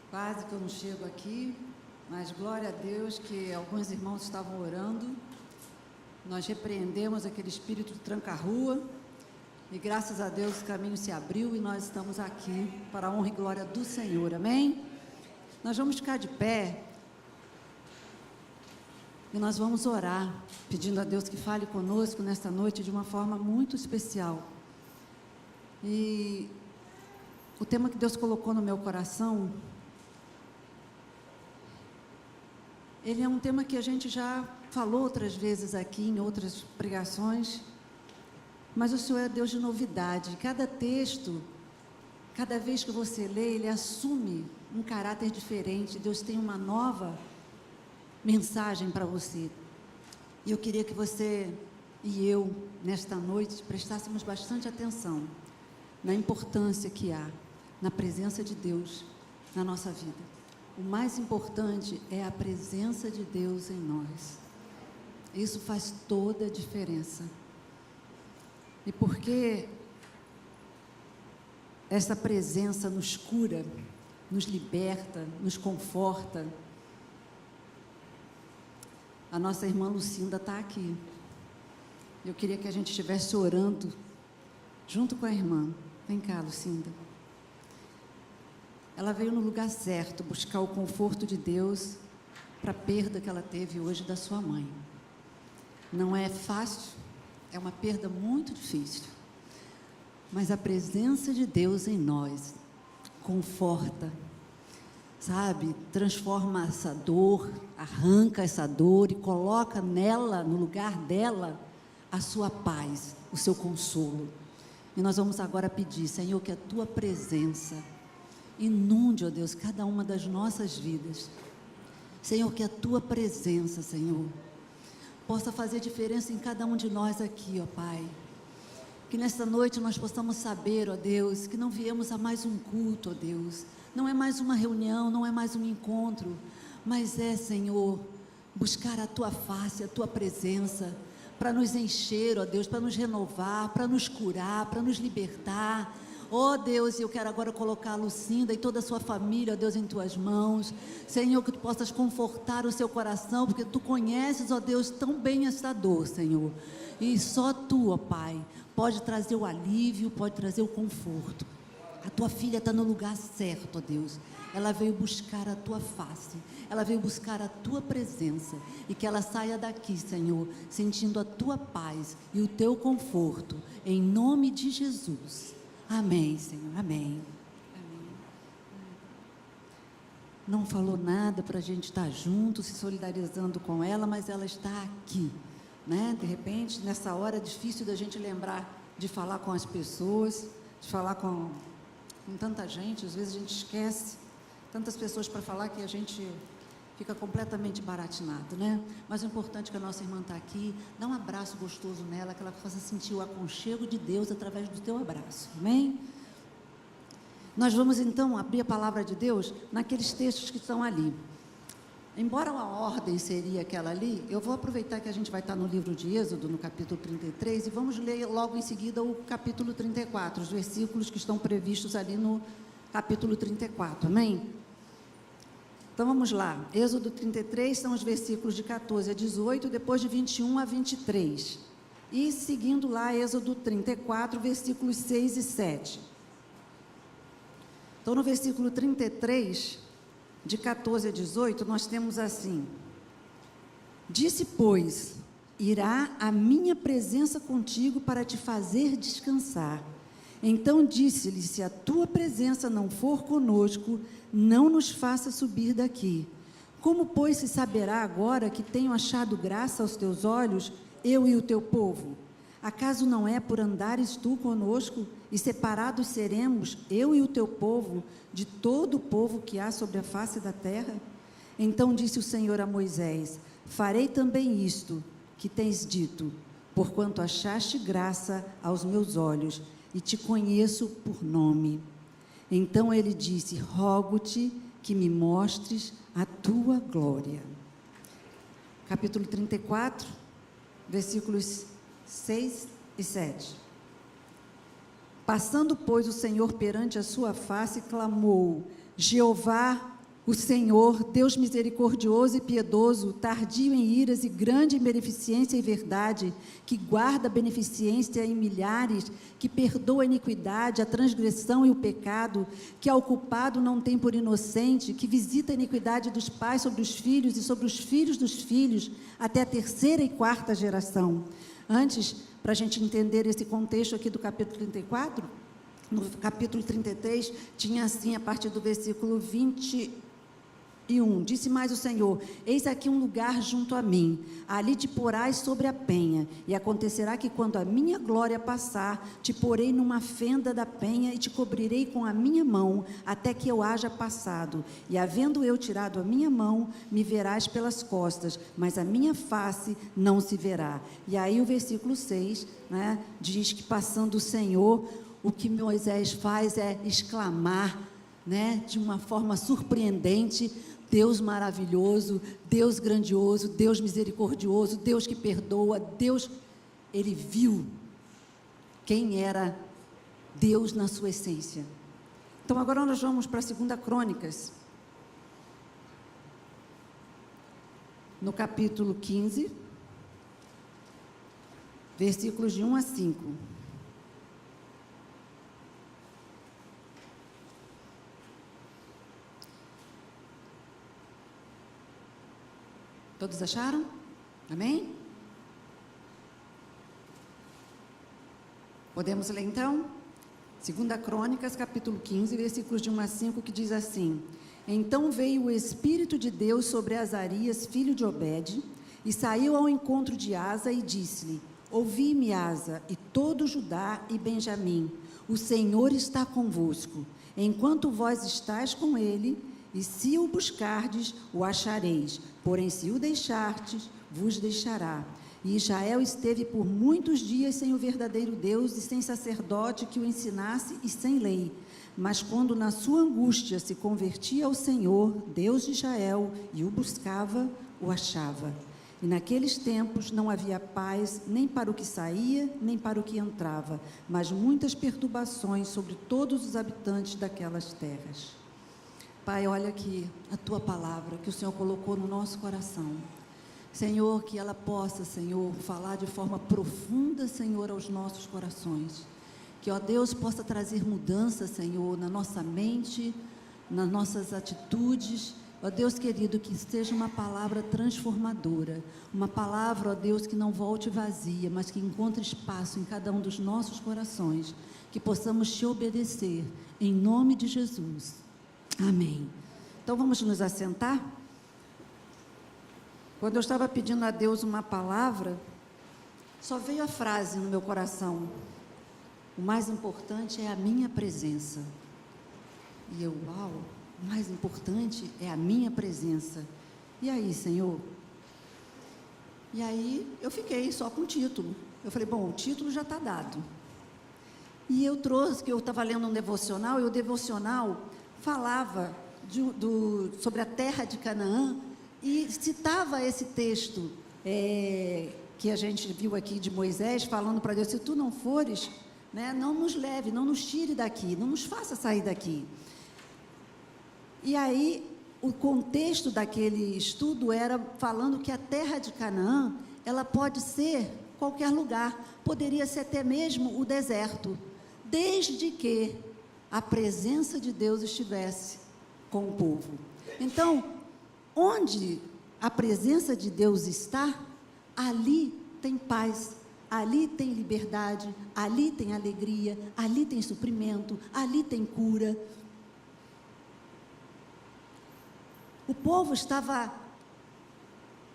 Quase que eu não chego aqui, mas glória a Deus que alguns irmãos estavam orando. Nós repreendemos aquele espírito de tranca-rua e graças a Deus o caminho se abriu e nós estamos aqui para a honra e glória do Senhor, amém? Nós vamos ficar de pé e nós vamos orar, pedindo a Deus que fale conosco nesta noite de uma forma muito especial. E o tema que Deus colocou no meu coração, ele é um tema que a gente já falou outras vezes aqui, em outras pregações, mas o Senhor é Deus de novidade. Cada texto, cada vez que você lê, ele assume um caráter diferente. Deus tem uma nova mensagem para você. E eu queria que você e eu, nesta noite, prestássemos bastante atenção na importância que há na presença de Deus na nossa vida. O mais importante é a presença de Deus em nós. Isso faz toda a diferença. E porque essa presença nos cura, nos liberta, nos conforta. A nossa irmã Lucinda está aqui. Eu queria que a gente estivesse orando junto com a irmã. Vem cá, Lucinda. Ela veio no lugar certo, buscar o conforto de Deus para a perda que ela teve hoje da sua mãe. Não é fácil, é uma perda muito difícil, mas a presença de Deus em nós conforta, sabe? Transforma essa dor, arranca essa dor e coloca nela, no lugar dela, a sua paz, o seu consolo. E nós vamos agora pedir, Senhor, que a tua presença inunde, ó Deus, cada uma das nossas vidas. Senhor, que a tua presença, Senhor, possa fazer diferença em cada um de nós aqui, ó Pai. Que nesta noite nós possamos saber, ó Deus, que não viemos a mais um culto, ó Deus. Não é mais uma reunião, não é mais um encontro, mas é, Senhor, buscar a tua face, a tua presença, para nos encher, ó Deus, para nos renovar, para nos curar, para nos libertar. Ó Deus, eu quero agora colocar a Lucinda e toda a sua família, ó Deus, em tuas mãos. Senhor, que tu possas confortar o seu coração, porque tu conheces, ó Deus, tão bem esta dor, Senhor. E só tu, ó Pai, pode trazer o alívio, pode trazer o conforto. A tua filha está no lugar certo, ó Deus. Ela veio buscar a tua face, ela veio buscar a tua presença, e que ela saia daqui, Senhor, sentindo a tua paz e o teu conforto, em nome de Jesus. Amém, Senhor, amém. Amém. Não falou nada para a gente estar junto, se solidarizando com ela, mas ela está aqui, né? De repente, nessa hora é difícil da gente lembrar de falar com as pessoas, de falar com tanta gente. Às vezes a gente esquece, tantas pessoas para falar que a gente fica completamente baratinado, né? Mas o importante é que a nossa irmã está aqui. Dá um abraço gostoso nela, que ela possa sentir o aconchego de Deus através do teu abraço, amém? Nós vamos então abrir a palavra de Deus naqueles textos que estão ali. Embora a ordem seria aquela ali, eu vou aproveitar que a gente vai estar no livro de Êxodo, no capítulo 33, e vamos ler logo em seguida o capítulo 34, os versículos que estão previstos ali no capítulo 34, amém? Então vamos lá, Êxodo 33 são os versículos de 14 a 18, depois de 21 a 23. E seguindo lá, Êxodo 34, versículos 6 e 7. Então no versículo 33, de 14 a 18, nós temos assim: disse, pois, irá a minha presença contigo para te fazer descansar. Então disse-lhe, se a tua presença não for conosco, não nos faça subir daqui. Como, pois, se saberá agora que tenho achado graça aos teus olhos, eu e o teu povo? Acaso não é por andares tu conosco, e separados seremos, eu e o teu povo, de todo o povo que há sobre a face da terra? Então disse o Senhor a Moisés, farei também isto que tens dito, porquanto achaste graça aos meus olhos, e te conheço por nome. Então ele disse, rogo-te que me mostres a tua glória. Capítulo 34, versículos 6 e 7. Passando, pois, o Senhor perante a sua face, clamou, Jeová, O Senhor, Deus misericordioso e piedoso, tardio em iras e grande em beneficência e verdade, que guarda a beneficência em milhares, que perdoa a iniquidade, a transgressão e o pecado, que ao culpado não tem por inocente, que visita a iniquidade dos pais sobre os filhos e sobre os filhos dos filhos, até a terceira e quarta geração. Antes, para a gente entender esse contexto aqui do capítulo 34, no capítulo 33, tinha assim, a partir do versículo 21, disse mais o Senhor: eis aqui um lugar junto a mim, ali te porás sobre a penha, e acontecerá que quando a minha glória passar, te porei numa fenda da penha e te cobrirei com a minha mão, até que eu haja passado, e havendo eu tirado a minha mão, me verás pelas costas, mas a minha face não se verá. E aí o versículo 6, né, diz que passando o Senhor, o que Moisés faz é exclamar, né, de uma forma surpreendente: Deus maravilhoso, Deus grandioso, Deus misericordioso, Deus que perdoa, Deus. Ele viu quem era Deus na sua essência. Então agora nós vamos para a 2 Crônicas, no capítulo 15, versículos de 1 a 5. Todos acharam? Amém? Podemos ler então? 2 Crônicas, capítulo 15, versículos de 1 a 5, que diz assim: então veio o Espírito de Deus sobre Azarias, filho de Obed, e saiu ao encontro de Asa e disse-lhe: ouvi-me, Asa, e todo Judá e Benjamim, o Senhor está convosco, enquanto vós estáis com ele, e se o buscardes, o achareis, porém se o deixardes, vos deixará. E Israel esteve por muitos dias sem o verdadeiro Deus e sem sacerdote que o ensinasse e sem lei. Mas quando na sua angústia se convertia ao Senhor, Deus de Israel, e o buscava, o achava. E naqueles tempos não havia paz nem para o que saía, nem para o que entrava, mas muitas perturbações sobre todos os habitantes daquelas terras. Pai, olha aqui a Tua palavra que o Senhor colocou no nosso coração. Senhor, que ela possa, Senhor, falar de forma profunda, Senhor, aos nossos corações. Que, ó Deus, possa trazer mudança, Senhor, na nossa mente, nas nossas atitudes. Ó Deus querido, que seja uma palavra transformadora. Uma palavra, ó Deus, que não volte vazia, mas que encontre espaço em cada um dos nossos corações. Que possamos Te obedecer, em nome de Jesus. Amém. Então vamos nos assentar? Quando eu estava pedindo a Deus uma palavra, só veio a frase no meu coração: o mais importante é a minha presença. E eu, uau, o mais importante é a minha presença. E aí, Senhor? E aí eu fiquei só com o título. Eu falei, bom, o título já está dado. E eu trouxe, que eu estava lendo um devocional, e o devocional falava sobre a terra de Canaã, e citava esse texto que a gente viu aqui de Moisés, falando para Deus: se tu não fores, né, não nos leve, não nos tire daqui, não nos faça sair daqui. E aí, o contexto daquele estudo era falando que a terra de Canaã, ela pode ser qualquer lugar, poderia ser até mesmo o deserto, desde que a presença de Deus estivesse com o povo. Então, onde a presença de Deus está, ali tem paz, ali tem liberdade, ali tem alegria, ali tem suprimento, ali tem cura. O povo estava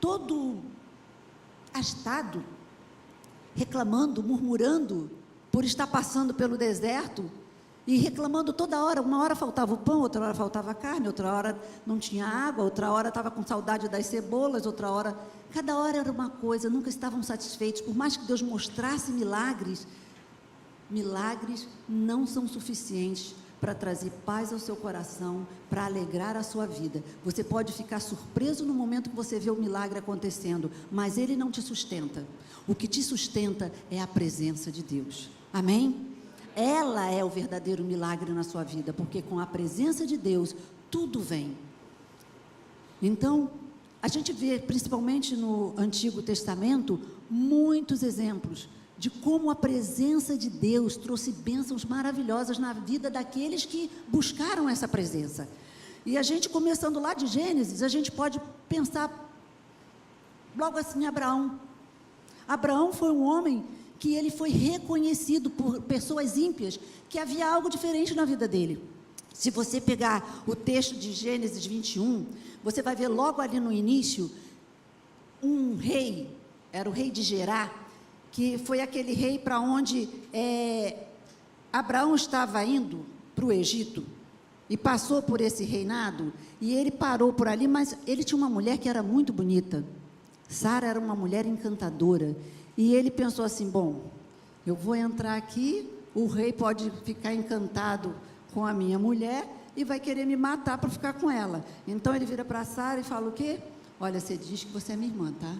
todo agitado, reclamando, murmurando, por estar passando pelo deserto, e reclamando toda hora. Uma hora faltava o pão, outra hora faltava a carne, outra hora não tinha água, outra hora estava com saudade das cebolas, outra hora... Cada hora era uma coisa, nunca estavam satisfeitos. Por mais que Deus mostrasse milagres, milagres não são suficientes para trazer paz ao seu coração, para alegrar a sua vida. Você pode ficar surpreso no momento que você vê o milagre acontecendo, mas ele não te sustenta. O que te sustenta é a presença de Deus. Amém? Ela é o verdadeiro milagre na sua vida, porque com a presença de Deus, tudo vem. Então, a gente vê, principalmente no Antigo Testamento, muitos exemplos de como a presença de Deus trouxe bênçãos maravilhosas na vida daqueles que buscaram essa presença. E a gente, começando lá de Gênesis, a gente pode pensar logo assim, Abraão. Abraão foi um homem que ele foi reconhecido por pessoas ímpias, que havia algo diferente na vida dele. Se você pegar o texto de Gênesis 21, você vai ver logo ali no início, um rei, era o rei de Gerá, que foi aquele rei para onde Abraão estava indo para o Egito, e passou por esse reinado, e ele parou por ali, mas ele tinha uma mulher que era muito bonita. Sara era uma mulher encantadora, e ele pensou assim, bom, eu vou entrar aqui, o rei pode ficar encantado com a minha mulher, e vai querer me matar para ficar com ela. Então ele vira para Sara e fala o quê? Olha, você diz que você é minha irmã, tá?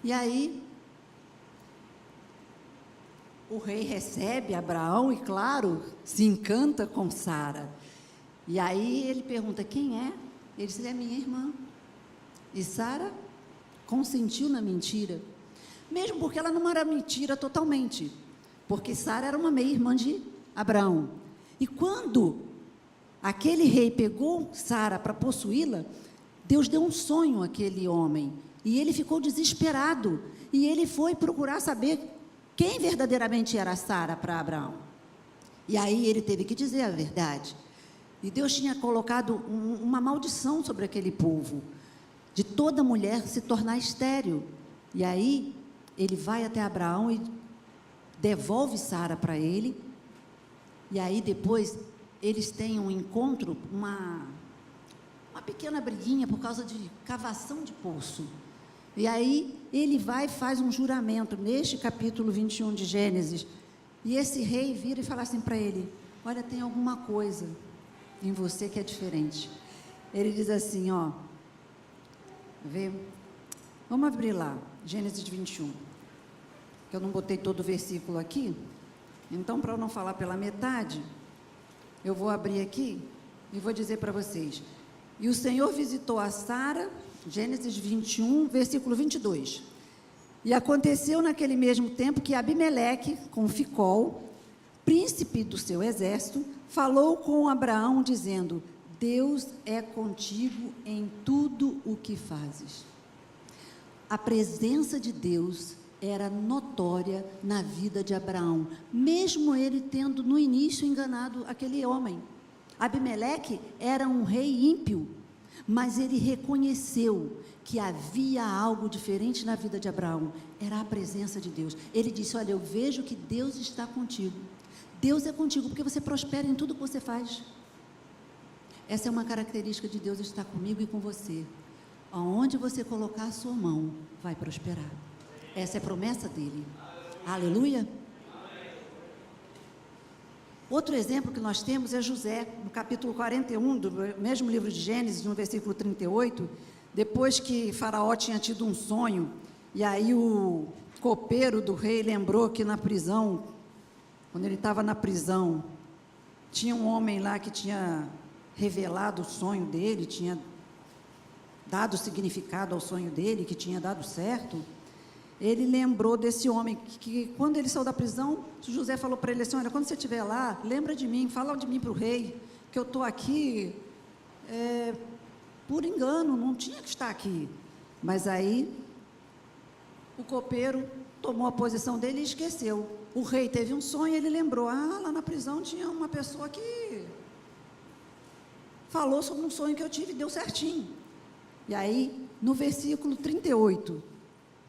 E aí, o rei recebe Abraão e, claro, se encanta com Sara. E aí ele pergunta, quem é? Ele disse, é minha irmã. E Sara consentiu na mentira, mesmo porque ela não era mentira totalmente, porque Sara era uma meia-irmã de Abraão. E quando aquele rei pegou Sara para possuí-la, Deus deu um sonho àquele homem, e ele ficou desesperado, e ele foi procurar saber quem verdadeiramente era Sara para Abraão. E aí ele teve que dizer a verdade. E Deus tinha colocado uma maldição sobre aquele povo, de toda mulher se tornar estéril. E aí ele vai até Abraão e devolve Sara para ele. E aí depois eles têm um encontro, uma pequena briguinha por causa de cavação de poço. E aí ele vai e faz um juramento, neste capítulo 21 de Gênesis, e esse rei vira e fala assim para ele, olha, tem alguma coisa em você que é diferente. Ele diz assim, ó, vê, vamos abrir lá, Gênesis 21, que eu não botei todo o versículo aqui, então para eu não falar pela metade, eu vou abrir aqui e vou dizer para vocês, e o Senhor visitou a Sara, Gênesis 21, versículo 22. E aconteceu naquele mesmo tempo que Abimeleque, com Ficol, príncipe do seu exército, falou com Abraão, dizendo, Deus é contigo em tudo o que fazes. A presença de Deus era notória na vida de Abraão, mesmo ele tendo no início enganado aquele homem. Abimeleque era um rei ímpio, mas ele reconheceu que havia algo diferente na vida de Abraão, era a presença de Deus. Ele disse, olha, eu vejo que Deus está contigo. Deus é contigo, porque você prospera em tudo que você faz. Essa é uma característica de Deus, estar comigo e com você. Aonde você colocar a sua mão, vai prosperar. Essa é a promessa dele. Aleluia. Outro exemplo que nós temos é José, no capítulo 41 do mesmo livro de Gênesis, no versículo 38, depois que Faraó tinha tido um sonho, e aí o copeiro do rei lembrou que na prisão, quando ele estava na prisão, tinha um homem lá que tinha revelado o sonho dele, tinha dado significado ao sonho dele, que tinha dado certo. Ele lembrou desse homem, que quando ele saiu da prisão, José falou para ele assim, olha, quando você estiver lá, lembra de mim, fala de mim para o rei, que eu estou aqui por engano, não tinha que estar aqui. Mas aí, o copeiro tomou a posição dele e esqueceu. O rei teve um sonho e ele lembrou, lá na prisão tinha uma pessoa que falou sobre um sonho que eu tive e deu certinho. E aí, no versículo 38,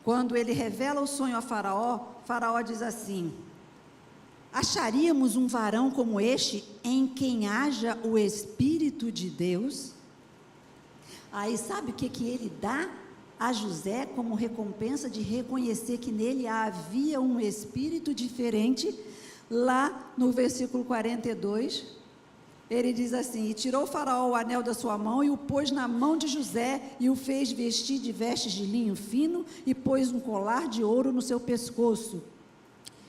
quando ele revela o sonho a Faraó, Faraó diz assim, acharíamos um varão como este, em quem haja o Espírito de Deus? Aí sabe o que ele dá a José como recompensa de reconhecer que nele havia um espírito diferente? Lá no versículo 42, ele diz assim, e tirou o Faraó o anel da sua mão e o pôs na mão de José e o fez vestir de vestes de linho fino e pôs um colar de ouro no seu pescoço.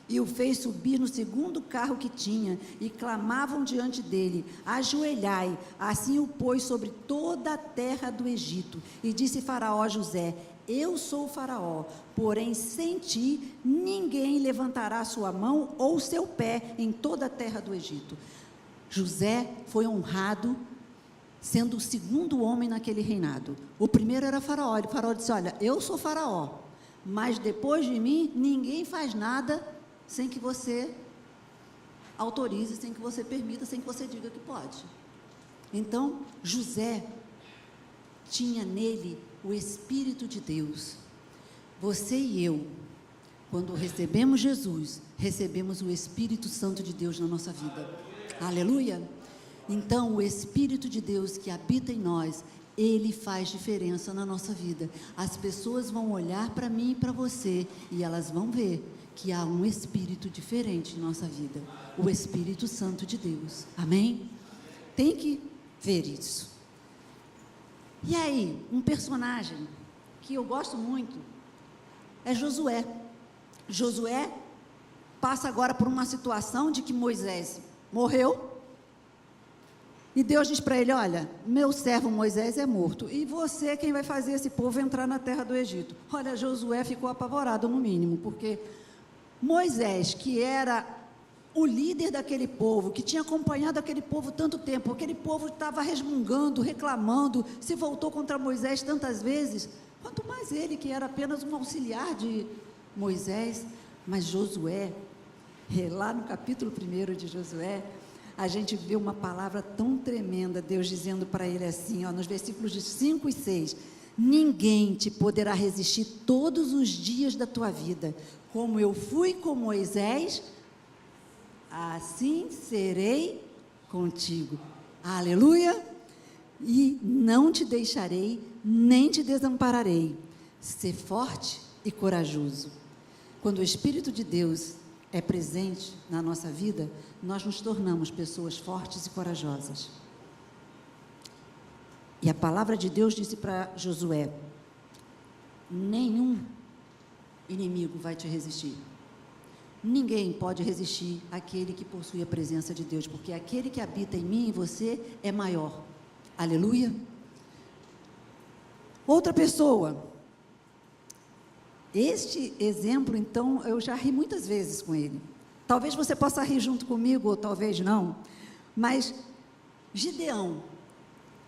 e o fez subir no segundo carro que tinha, e clamavam diante dele: ajoelhai. Assim o pôs sobre toda a terra do Egito. E disse Faraó a José: eu sou o Faraó, porém sem ti ninguém levantará sua mão ou seu pé em toda a terra do Egito. José foi honrado, sendo o segundo homem naquele reinado. O primeiro era Faraó. E Faraó disse: olha, eu sou Faraó, mas depois de mim ninguém faz nada sem que você autorize, sem que você permita, sem que você diga que pode. Então, José tinha nele o Espírito de Deus. Você e eu, quando recebemos Jesus, recebemos o Espírito Santo de Deus na nossa vida. Aleluia! Então, o Espírito de Deus que habita em nós, ele faz diferença na nossa vida. As pessoas vão olhar para mim e para você, e elas vão ver que há um Espírito diferente em nossa vida. O Espírito Santo de Deus. Amém? Tem que ver isso. E aí, um personagem que eu gosto muito é Josué. Josué passa agora por uma situação de que Moisés morreu, e Deus diz para ele: olha, meu servo Moisés é morto, e você quem vai fazer esse povo entrar na terra do Egito. Olha, Josué ficou apavorado no mínimo, porque Moisés, que era o líder daquele povo, que tinha acompanhado aquele povo tanto tempo, aquele povo estava resmungando, reclamando, se voltou contra Moisés tantas vezes, quanto mais ele, que era apenas um auxiliar de Moisés. Mas Josué, lá no capítulo 1 de Josué, a gente vê uma palavra tão tremenda, Deus dizendo para ele assim, nos versículos de 5 e 6, ninguém te poderá resistir todos os dias da tua vida, como eu fui com Moisés, assim serei contigo. Aleluia! E não te deixarei, nem te desampararei. Ser forte e corajoso. Quando o Espírito de Deus é presente na nossa vida, nós nos tornamos pessoas fortes e corajosas. E a palavra de Deus disse para Josué: nenhum inimigo vai te resistir. Ninguém pode resistir àquele que possui a presença de Deus, porque aquele que habita em mim e você é maior. Aleluia! Outra pessoa. Este exemplo, então, eu já ri muitas vezes com ele. Talvez você possa rir junto comigo, ou talvez não. Mas Gideão,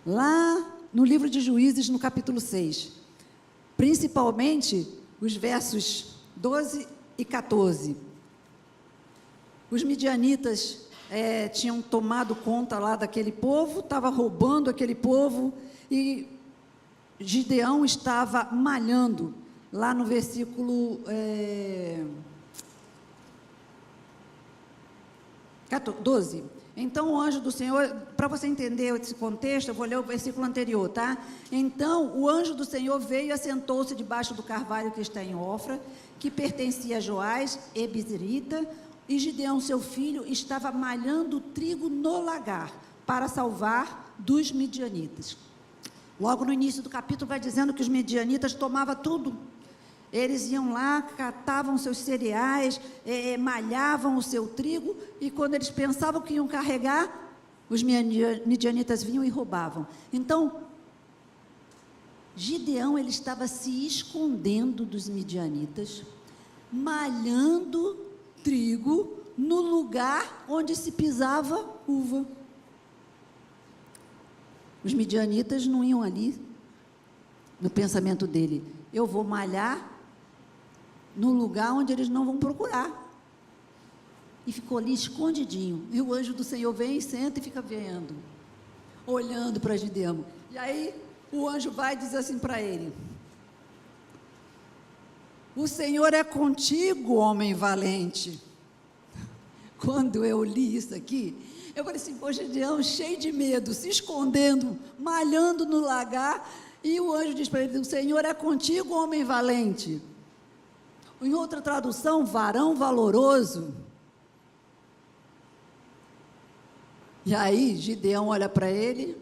lá no livro de Juízes, no capítulo 6, principalmente os versos 12 e 14. Os midianitas tinham tomado conta lá daquele povo, estava roubando aquele povo, e Gideão estava malhando, lá no versículo 12. Então o anjo do Senhor, para você entender esse contexto, eu vou ler o versículo anterior, tá? Então o anjo do Senhor veio e assentou-se debaixo do carvalho que está em Ofra, que pertencia a Joás, ebizerita, e Gideão, seu filho, estava malhando trigo no lagar, para salvar dos midianitas. Logo no início do capítulo vai dizendo que os midianitas tomavam tudo. Eles iam lá, catavam seus cereais, malhavam o seu trigo, e quando eles pensavam que iam carregar, os midianitas vinham e roubavam. Então, Gideão, ele estava se escondendo dos midianitas, malhando trigo no lugar onde se pisava uva. Os midianitas não iam ali, no pensamento dele: eu vou malhar no lugar onde eles não vão procurar. E ficou ali escondidinho. E o anjo do Senhor vem e senta e fica vendo, olhando para Gideão. E aí o anjo vai e diz assim para ele: o Senhor é contigo, homem valente. Quando eu li isso aqui, eu falei assim: pô, Gideão, cheio de medo, se escondendo, malhando no lagar, e o anjo diz para ele: o Senhor é contigo, homem valente. Em outra tradução, varão valoroso. E aí Gideão olha para ele: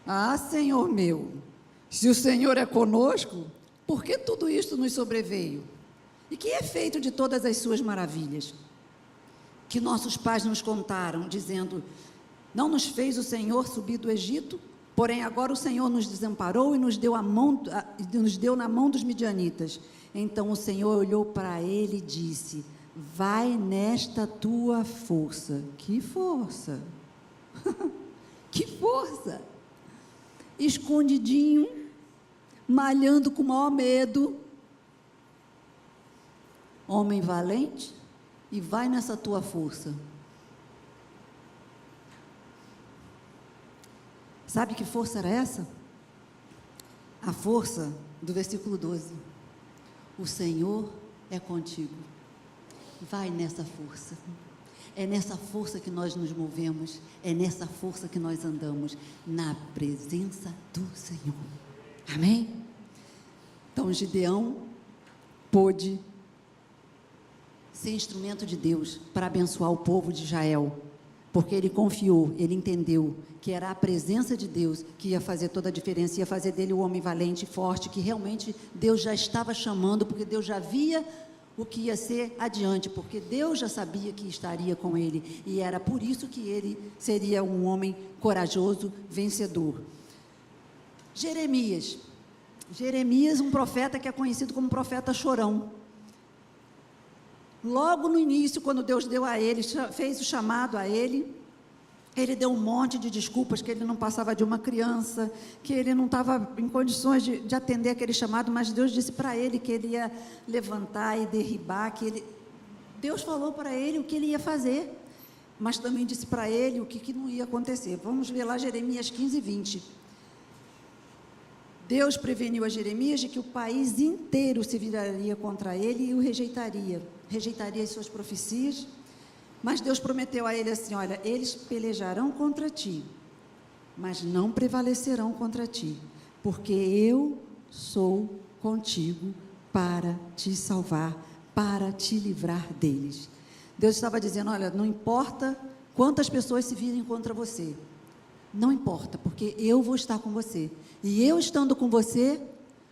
ah, Senhor meu, se o Senhor é conosco, Por que tudo isto nos sobreveio? E que é feito de todas as suas maravilhas? Que nossos pais nos contaram, dizendo: não nos fez o Senhor subir do Egito? Porém agora o Senhor nos desamparou e nos deu na mão dos midianitas. Então o Senhor olhou para ele e disse: vai nesta tua força. Que força? Que força! Escondidinho, malhando com o maior medo. Homem valente, e vai nessa tua força. Sabe que força era essa? A força do versículo 12. O Senhor é contigo. Vai nessa força. É nessa força que nós nos movemos. É nessa força que nós andamos. Na presença do Senhor. Amém? Então Gideão pôde ser instrumento de Deus para abençoar o povo de Israel. Porque ele confiou, ele entendeu que era a presença de Deus que ia fazer toda a diferença, ia fazer dele um homem valente e forte, que realmente Deus já estava chamando, porque Deus já via o que ia ser adiante, porque Deus já sabia que estaria com ele, e era por isso que ele seria um homem corajoso, vencedor. Jeremias, um profeta que é conhecido como profeta chorão. Logo no início, quando Deus deu a ele, fez o chamado a ele, ele deu um monte de desculpas, que ele não passava de uma criança, que ele não estava em condições de atender aquele chamado, mas Deus disse para ele que ele ia levantar e derribar, Deus falou para ele o que ele ia fazer, mas também disse para ele o que não ia acontecer. Vamos ver lá Jeremias 15, 20. Deus preveniu a Jeremias de que o país inteiro se viraria contra ele e o rejeitaria as suas profecias, mas Deus prometeu a ele assim: olha, eles pelejarão contra ti, mas não prevalecerão contra ti, porque eu sou contigo para te salvar, para te livrar deles. Deus estava dizendo: olha, não importa quantas pessoas se virem contra você, não importa, porque eu vou estar com você, e eu estando com você,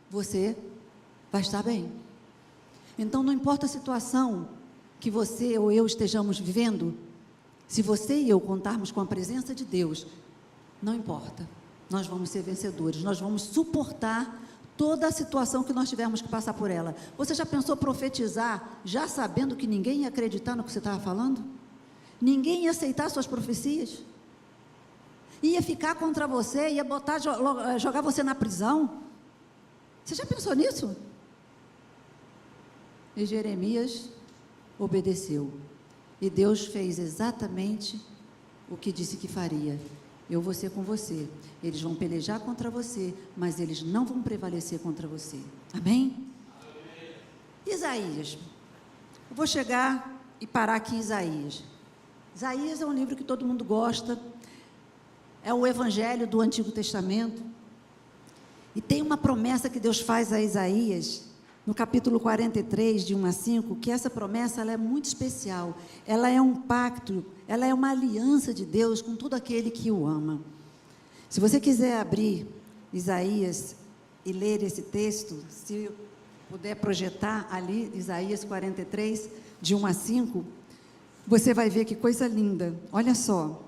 você vai estar bem. Então não importa a situação que você ou eu estejamos vivendo, se você e eu contarmos com a presença de Deus, não importa, nós vamos ser vencedores, nós vamos suportar toda a situação que nós tivermos que passar por ela. Você já pensou profetizar, já sabendo que ninguém ia acreditar no que você estava falando? Ninguém ia aceitar suas profecias? Ia ficar contra você, ia jogar você na prisão? Você já pensou nisso? E Jeremias obedeceu, e Deus fez exatamente o que disse que faria. Eu vou ser com você, eles vão pelejar contra você, mas eles não vão prevalecer contra você. Amém? Amém. Isaías, eu vou chegar e parar aqui em Isaías. Isaías é um livro que todo mundo gosta, é o evangelho do Antigo Testamento, e tem uma promessa que Deus faz a Isaías, no capítulo 43, de 1 a 5, que essa promessa ela é muito especial. Ela é um pacto, ela é uma aliança de Deus com todo aquele que o ama. Se você quiser abrir Isaías e ler esse texto, se puder projetar ali, Isaías 43, de 1 a 5, você vai ver que coisa linda. Olha só.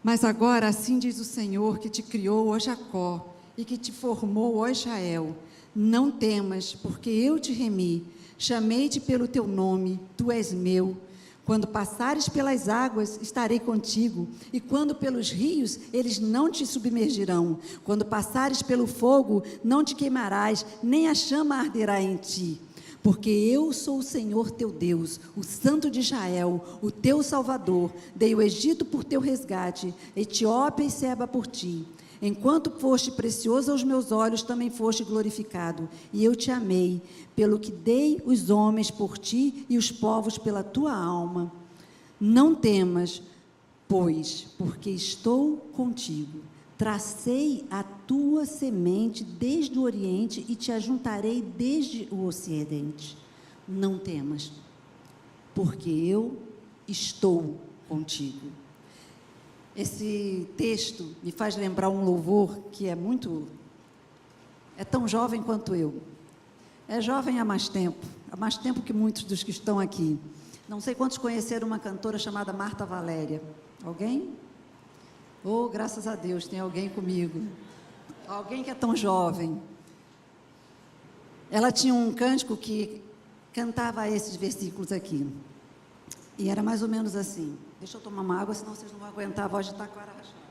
Mas agora assim diz o Senhor que te criou, ó Jacó, e que te formou, ó Israel. Não temas, porque eu te remi, chamei-te pelo teu nome, tu és meu. Quando passares pelas águas, estarei contigo, e quando pelos rios, eles não te submergirão. Quando passares pelo fogo, não te queimarás, nem a chama arderá em ti. Porque eu sou o Senhor teu Deus, o Santo de Israel, o teu Salvador. Dei o Egito por teu resgate, Etiópia e Seba por ti. Enquanto foste precioso aos meus olhos, também foste glorificado, e eu te amei, pelo que dei os homens por ti e os povos pela tua alma. Não temas, pois, porque estou contigo. Tracei a tua semente desde o Oriente e te ajuntarei desde o Ocidente. Não temas, porque eu estou contigo. Esse texto me faz lembrar um louvor que é tão jovem quanto eu. É jovem há mais tempo que muitos dos que estão aqui. Não sei quantos conheceram uma cantora chamada Marta Valéria. Alguém? Oh, graças a Deus, tem alguém comigo. Alguém que é tão jovem. Ela tinha um cântico que cantava esses versículos aqui. E era mais ou menos assim. Deixa eu tomar uma água, senão vocês não vão aguentar a voz de taquara rachada.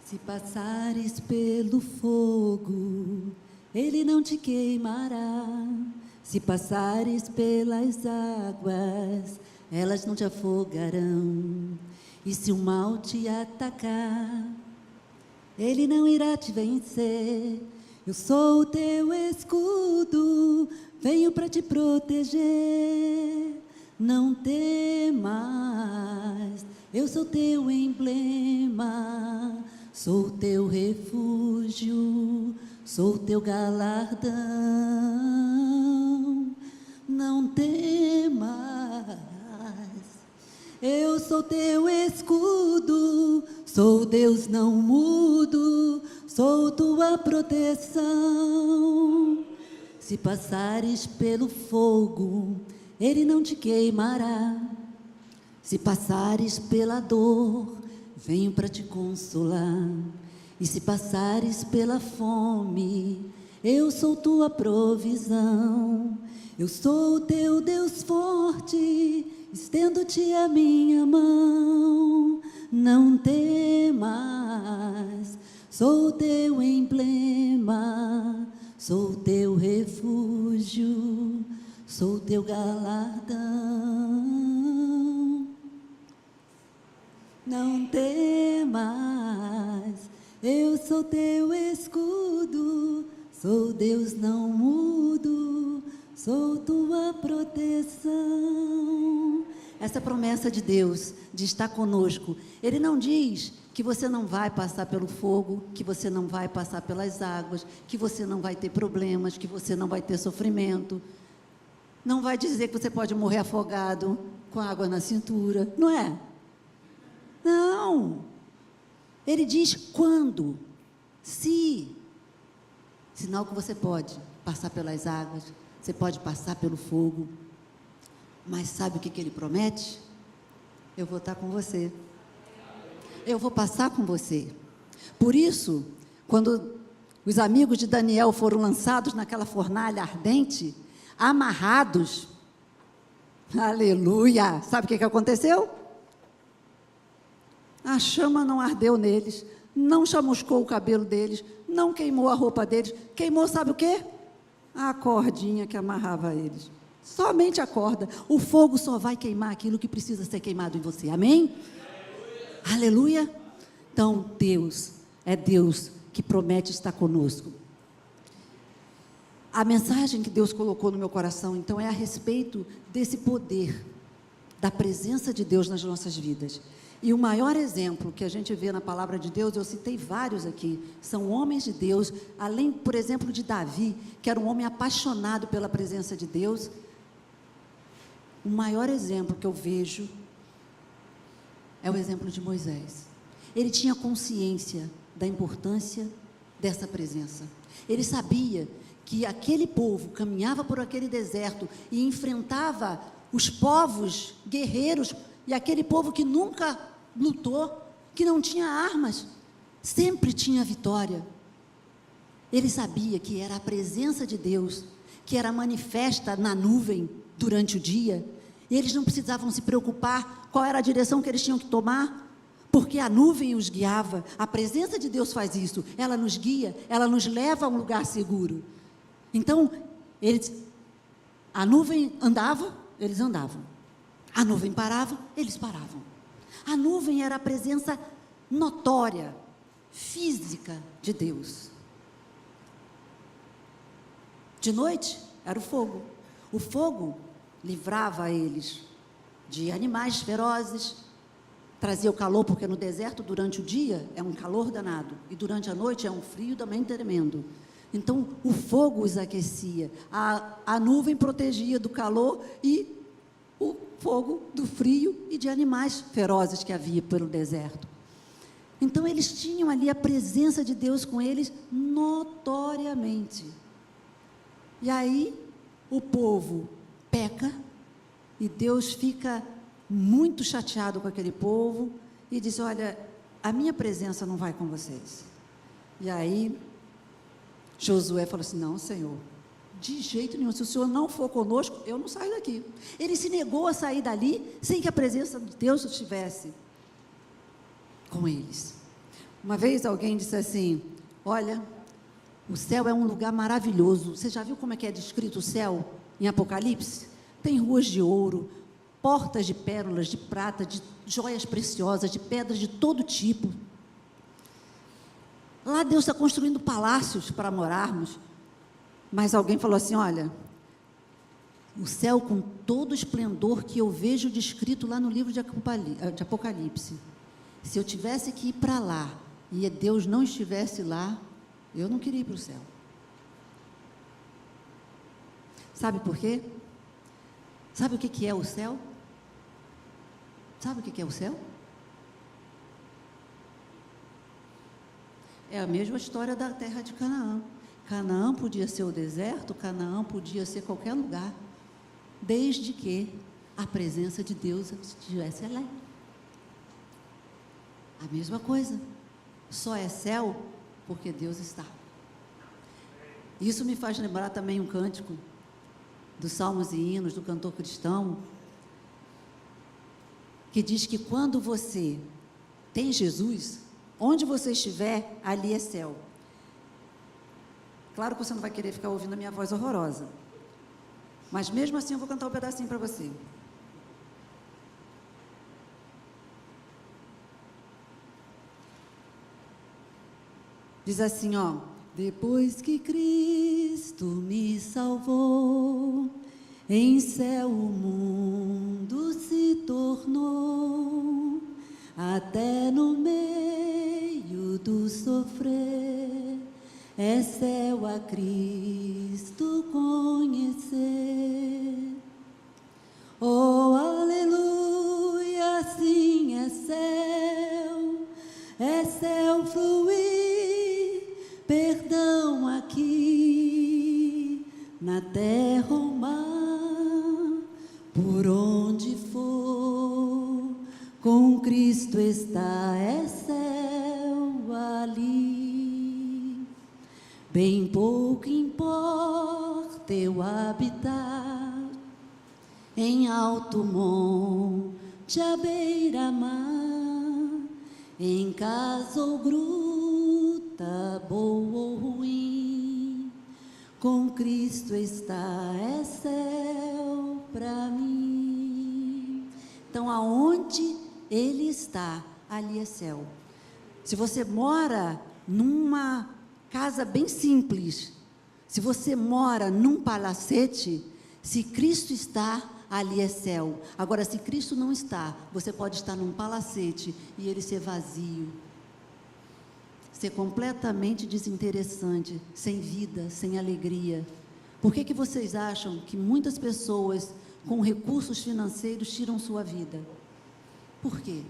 Se passares pelo fogo, ele não te queimará. Se passares pelas águas, elas não te afogarão. E se o mal te atacar, ele não irá te vencer. Eu sou o teu escudo, venho para te proteger. Não temas, eu sou teu emblema. Sou teu refúgio, sou teu galardão. Não temas, eu sou teu escudo, sou Deus não mudo, sou tua proteção. Se passares pelo fogo, ele não te queimará. Se passares pela dor, venho para te consolar. E se passares pela fome, eu sou tua provisão. Eu sou o teu Deus forte, estendo-te a minha mão. Não temas, sou o teu emblema, sou o teu refúgio, sou o teu galardão. Não temas, eu sou teu escudo, sou Deus não mudo, sou tua proteção. Essa promessa de Deus, de estar conosco, Ele não diz que você não vai passar pelo fogo, que você não vai passar pelas águas, que você não vai ter problemas, que você não vai ter sofrimento. Não vai dizer que você pode morrer afogado com água na cintura, não é? Não. Ele diz quando, se. Sinal que você pode passar pelas águas, você pode passar pelo fogo. Mas sabe o que ele promete? Eu vou estar com você. Eu vou passar com você. Por isso, quando os amigos de Daniel foram lançados naquela fornalha ardente, amarrados, aleluia, sabe o que aconteceu? A chama não ardeu neles, não chamuscou o cabelo deles, não queimou a roupa deles, queimou sabe o quê? A cordinha que amarrava eles. Somente a corda. O fogo só vai queimar aquilo que precisa ser queimado em você, amém? Aleluia. Aleluia. Então Deus é Deus que promete estar conosco. A mensagem que Deus colocou no meu coração, então, é a respeito desse poder, da presença de Deus nas nossas vidas. E o maior exemplo que a gente vê na palavra de Deus, eu citei vários aqui, são homens de Deus, além, por exemplo, de Davi, que era um homem apaixonado pela presença de Deus. O maior exemplo que eu vejo é o exemplo de Moisés. Ele tinha consciência da importância dessa presença. Ele sabia que aquele povo caminhava por aquele deserto e enfrentava os povos guerreiros, e aquele povo que nunca lutou, que não tinha armas, sempre tinha vitória. Ele sabia que era a presença de Deus, que era manifesta na nuvem durante o dia, e eles não precisavam se preocupar qual era a direção que eles tinham que tomar, porque a nuvem os guiava. A presença de Deus faz isso, ela nos guia, ela nos leva a um lugar seguro. Então, a nuvem andava, eles andavam. A nuvem parava, eles paravam. A nuvem era a presença notória, física de Deus. De noite, era o fogo. O fogo livrava eles de animais ferozes, trazia o calor, porque no deserto, durante o dia, é um calor danado, e durante a noite é um frio também tremendo. Então, o fogo os aquecia, a nuvem protegia do calor e o fogo do frio e de animais ferozes que havia pelo deserto. Então eles tinham ali a presença de Deus com eles notoriamente. E aí o povo peca e Deus fica muito chateado com aquele povo e diz: olha, a minha presença não vai com vocês. E aí Josué falou assim: não, Senhor, de jeito nenhum, se o Senhor não for conosco, eu não saio daqui. Ele se negou a sair dali sem que a presença de Deus estivesse com eles. Uma vez alguém disse assim: olha, o céu é um lugar maravilhoso. Você já viu como é que é descrito o céu em Apocalipse? Tem ruas de ouro, portas de pérolas, de prata, de joias preciosas, de pedras de todo tipo. Lá Deus está construindo palácios para morarmos. Mas alguém falou assim: olha, o céu com todo o esplendor que eu vejo descrito lá no livro de Apocalipse, se eu tivesse que ir para lá e Deus não estivesse lá, eu não queria ir para o céu. Sabe por quê? Sabe o que é o céu? Sabe o que é o céu? É a mesma história da terra de Canaã. Canaã podia ser o deserto, Canaã podia ser qualquer lugar, desde que a presença de Deus estivesse lá. A mesma coisa, só é céu porque Deus está. Isso me faz lembrar também um cântico dos Salmos e Hinos, do cantor cristão, que diz que quando você tem Jesus, onde você estiver, ali é céu. Claro que você não vai querer ficar ouvindo a minha voz horrorosa, mas mesmo assim eu vou cantar um pedacinho para você. Diz assim, ó: depois que Cristo me salvou, em céu o mundo se tornou, até no meio do sofrer, é céu a Cristo conhecer. Oh, aleluia, sim, é céu fluir, perdão aqui, na terra ou mar, por onde for, com Cristo está, é céu ali. Bem pouco importa eu habitar em alto monte à beira-mar, em casa ou gruta, boa ou ruim, com Cristo está, é céu para mim. Então, aonde Ele está, ali é céu. Se você mora numa casa bem simples, se você mora num palacete, se Cristo está, ali é céu. Agora, se Cristo não está, você pode estar num palacete e ele ser vazio, ser completamente desinteressante, sem vida, sem alegria. Por que vocês acham que muitas pessoas com recursos financeiros tiram sua vida? Por quê?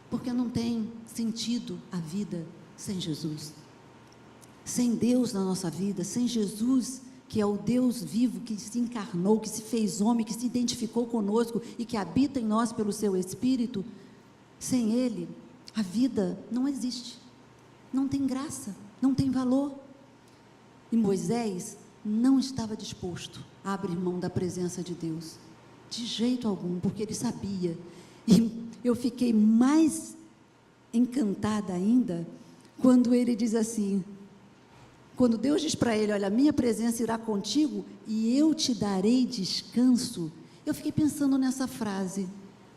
Porque não tem sentido a vida sem Jesus. Sem Deus na nossa vida, sem Jesus, que é o Deus vivo, que se encarnou, que se fez homem, que se identificou conosco e que habita em nós pelo seu Espírito, sem Ele, a vida não existe, não tem graça, não tem valor. E Moisés não estava disposto a abrir mão da presença de Deus, de jeito algum, porque ele sabia. E eu fiquei mais encantada ainda, quando ele diz assim, quando Deus diz para ele: olha, a minha presença irá contigo e eu te darei descanso. Eu fiquei pensando nessa frase: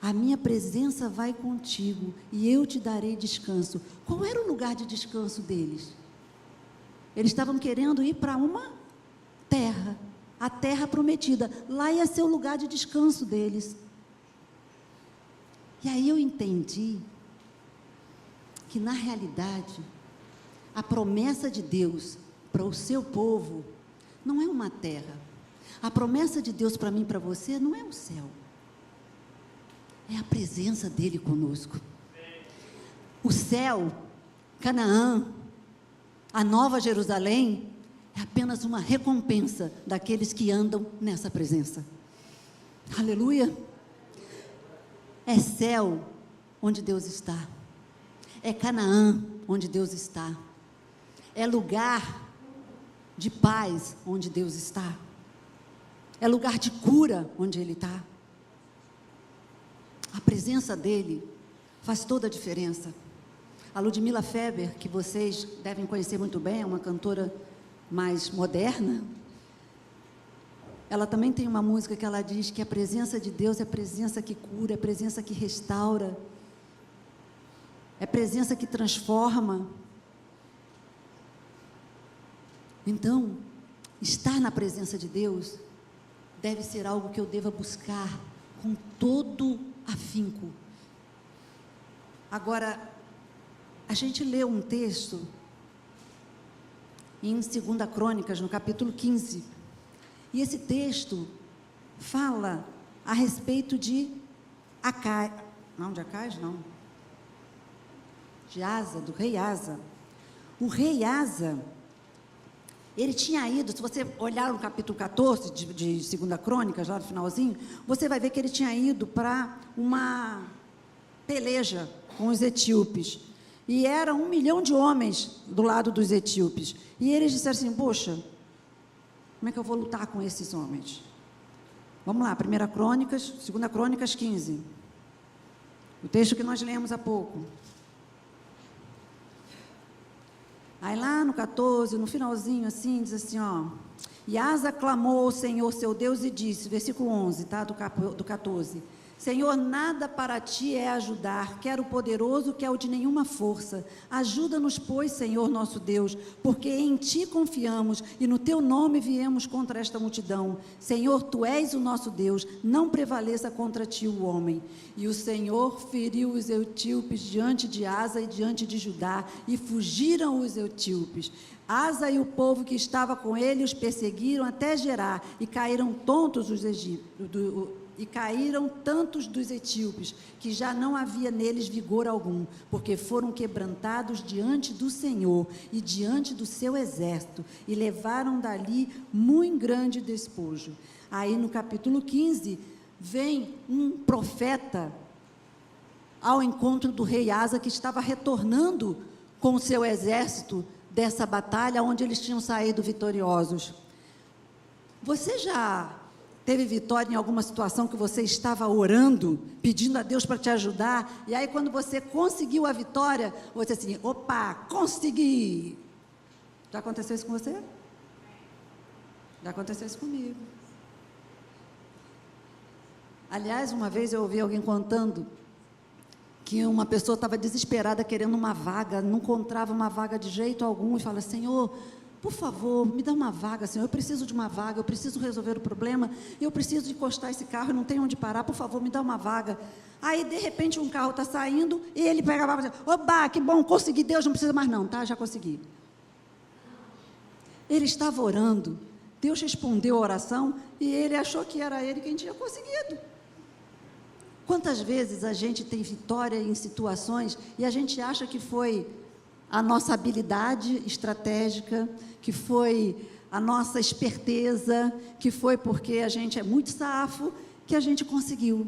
a minha presença vai contigo e eu te darei descanso. Qual era o lugar de descanso deles? Eles estavam querendo ir para uma terra, a terra prometida. Lá ia ser o lugar de descanso deles. E aí eu entendi que, na realidade, a promessa de Deus para o seu povo não é uma terra. A promessa de Deus para mim e para você não é o céu. É a presença dEle conosco. O céu, Canaã, a Nova Jerusalém, é apenas uma recompensa daqueles que andam nessa presença. Aleluia! É céu onde Deus está. É Canaã onde Deus está. É lugar de paz onde Deus está. É lugar de cura onde Ele está. A presença dEle faz toda a diferença. A Ludmila Feber, que vocês devem conhecer muito bem, é uma cantora mais moderna. Ela também tem uma música que ela diz que a presença de Deus é a presença que cura, é a presença que restaura, é a presença que transforma. Então, estar na presença de Deus deve ser algo que eu deva buscar com todo afinco. Agora, a gente lê um texto em 2 Crônicas, no capítulo 15, e esse texto fala a respeito de Acais, de Asa, do rei Asa. O rei Asa, ele tinha ido, se você olhar no capítulo 14 de 2 Crônicas, lá no finalzinho, você vai ver que ele tinha ido para uma peleja com os etíopes, e era 1 milhão de homens do lado dos etíopes, e eles disseram assim: poxa, como é que eu vou lutar com esses homens? Vamos lá, 2 Crônicas 15, o texto que nós lemos há pouco. Aí lá no 14, no finalzinho assim, diz assim, ó: e Asa clamou ao Senhor seu Deus e disse, versículo 11, tá, do 14: Senhor, nada para ti é ajudar, quer o poderoso, quer o de nenhuma força. Ajuda-nos, pois, Senhor nosso Deus, porque em ti confiamos e no teu nome viemos contra esta multidão. Senhor, tu és o nosso Deus, não prevaleça contra ti o homem. E o Senhor feriu os etíopes diante de Asa e diante de Judá, e fugiram os etíopes. Asa e o povo que estava com ele os perseguiram até Gerá, e caíram tontos os egípcios. E caíram tantos dos etíopes, que já não havia neles vigor algum, porque foram quebrantados diante do Senhor e diante do seu exército, e levaram dali muito grande despojo. Aí no capítulo 15, vem um profeta ao encontro do rei Asa, que estava retornando com o seu exército dessa batalha, onde eles tinham saído vitoriosos. Você já teve vitória em alguma situação que você estava orando, pedindo a Deus para te ajudar, e aí quando você conseguiu a vitória, você assim, opa, consegui. Já aconteceu isso com você? Já aconteceu isso comigo. Aliás, uma vez eu ouvi alguém contando que uma pessoa estava desesperada querendo uma vaga, não encontrava uma vaga de jeito algum, e fala: Senhor, por favor, me dá uma vaga, Senhor, eu preciso de uma vaga, eu preciso resolver o problema, eu preciso encostar esse carro, eu não tenho onde parar, por favor, me dá uma vaga. Aí, de repente, um carro está saindo, e ele pega a vaga e diz: oba, que bom, consegui, Deus, não precisa mais não, tá, já consegui. Ele estava orando, Deus respondeu a oração, e ele achou que era ele quem tinha conseguido. Quantas vezes a gente tem vitória em situações, e a gente acha que foi a nossa habilidade estratégica, que foi a nossa esperteza, que foi porque a gente é muito safo, que a gente conseguiu.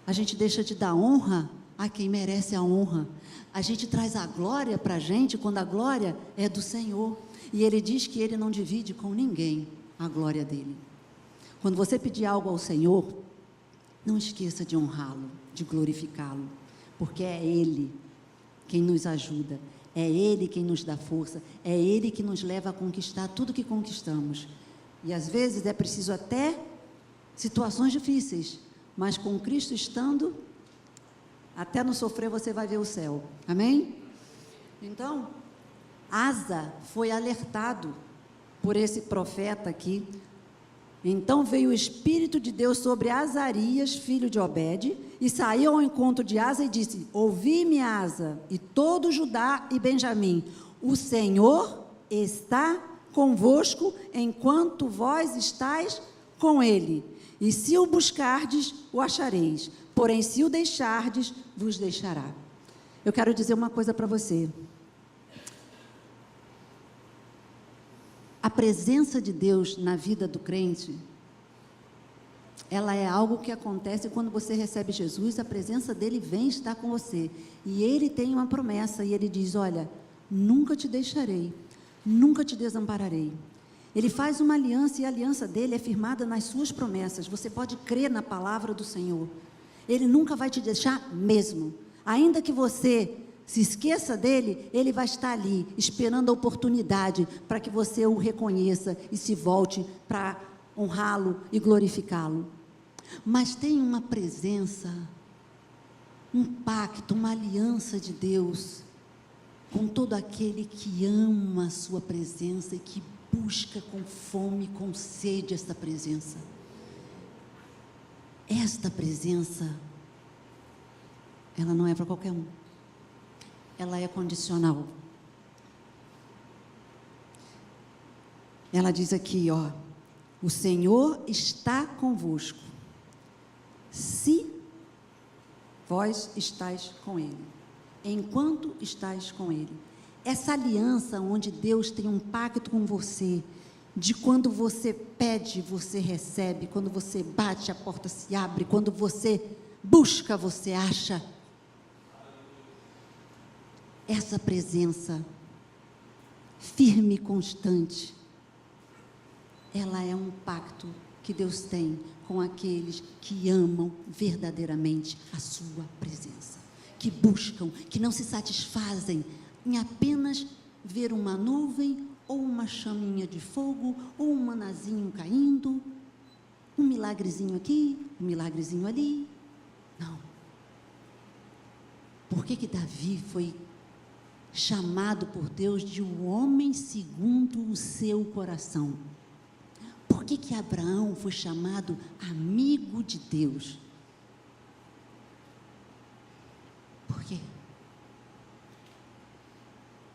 A gente deixa de dar honra a quem merece a honra. A gente traz a glória para a gente, quando a glória é do Senhor. E Ele diz que Ele não divide com ninguém a glória dEle. Quando você pedir algo ao Senhor, não esqueça de honrá-lo, de glorificá-lo, porque é Ele quem nos ajuda, é Ele quem nos dá força, é Ele que nos leva a conquistar tudo que conquistamos. E às vezes é preciso até situações difíceis, mas com Cristo estando, até no sofrer você vai ver o céu, amém? Então, Asa foi alertado por esse profeta aqui. Então veio o Espírito de Deus sobre Azarias, filho de Obed, e saiu ao encontro de Asa e disse: ouvi-me, Asa, e todo Judá e Benjamim, o Senhor está convosco, enquanto vós estáis com ele, e se o buscardes, o achareis, porém se o deixardes, vos deixará. Eu quero dizer uma coisa para você. A presença de Deus na vida do crente, ela é algo que acontece quando você recebe Jesus, a presença dele vem estar com você. E ele tem uma promessa, e ele diz: olha, nunca te deixarei, nunca te desampararei. Ele faz uma aliança, e a aliança dele é firmada nas suas promessas. Você pode crer na palavra do Senhor. Ele nunca vai te deixar mesmo. Ainda que você se esqueça dele, ele vai estar ali, esperando a oportunidade para que você o reconheça e se volte para honrá-lo e glorificá-lo. Mas tem uma presença, um pacto, uma aliança de Deus com todo aquele que ama a sua presença e que busca com fome, com sede esta presença. Esta presença, ela não é para qualquer um. Ela é condicional. Ela diz aqui, ó: o Senhor está convosco, se vós estáis com Ele, enquanto estáis com Ele. Essa aliança onde Deus tem um pacto com você, de quando você pede, você recebe, quando você bate, a porta se abre, quando você busca, você acha. Essa presença firme e constante, ela é um pacto que Deus tem com aqueles que amam verdadeiramente a sua presença, que buscam, que não se satisfazem em apenas ver uma nuvem, ou uma chaminha de fogo, ou um manazinho caindo, um milagrezinho aqui, um milagrezinho ali. Não. Por que Davi foi chamado por Deus de um homem segundo o seu coração? Por que Abraão foi chamado amigo de Deus? Por quê?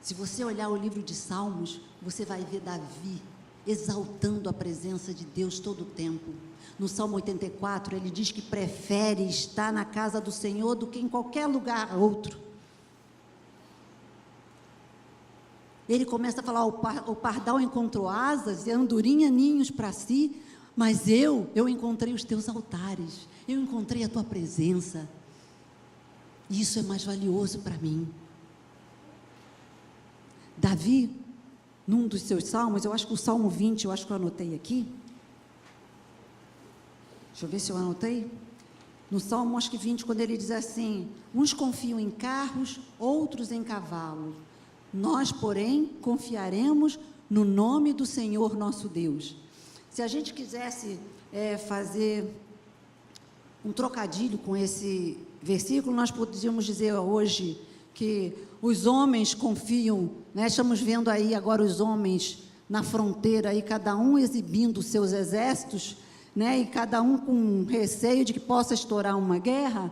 Se você olhar o livro de Salmos, você vai ver Davi exaltando a presença de Deus todo o tempo. No Salmo 84, ele diz que prefere estar na casa do Senhor do que em qualquer lugar outro. Ele começa a falar: o pardal encontrou asas e a andorinha ninhos para si, mas eu encontrei os teus altares, eu encontrei a tua presença, e isso é mais valioso para mim. Davi, num dos seus salmos, eu acho que o Salmo 20, eu acho que eu anotei aqui, deixa eu ver se eu anotei, no Salmo, acho que 20, quando ele diz assim: uns confiam em carros, outros em cavalos, nós, porém, confiaremos no nome do Senhor nosso Deus. Se a gente quisesse fazer um trocadilho com esse versículo, nós podíamos dizer hoje que os homens confiam, né? Estamos vendo aí agora os homens na fronteira, aí, cada um exibindo os seus exércitos, né? E cada um com receio de que possa estourar uma guerra,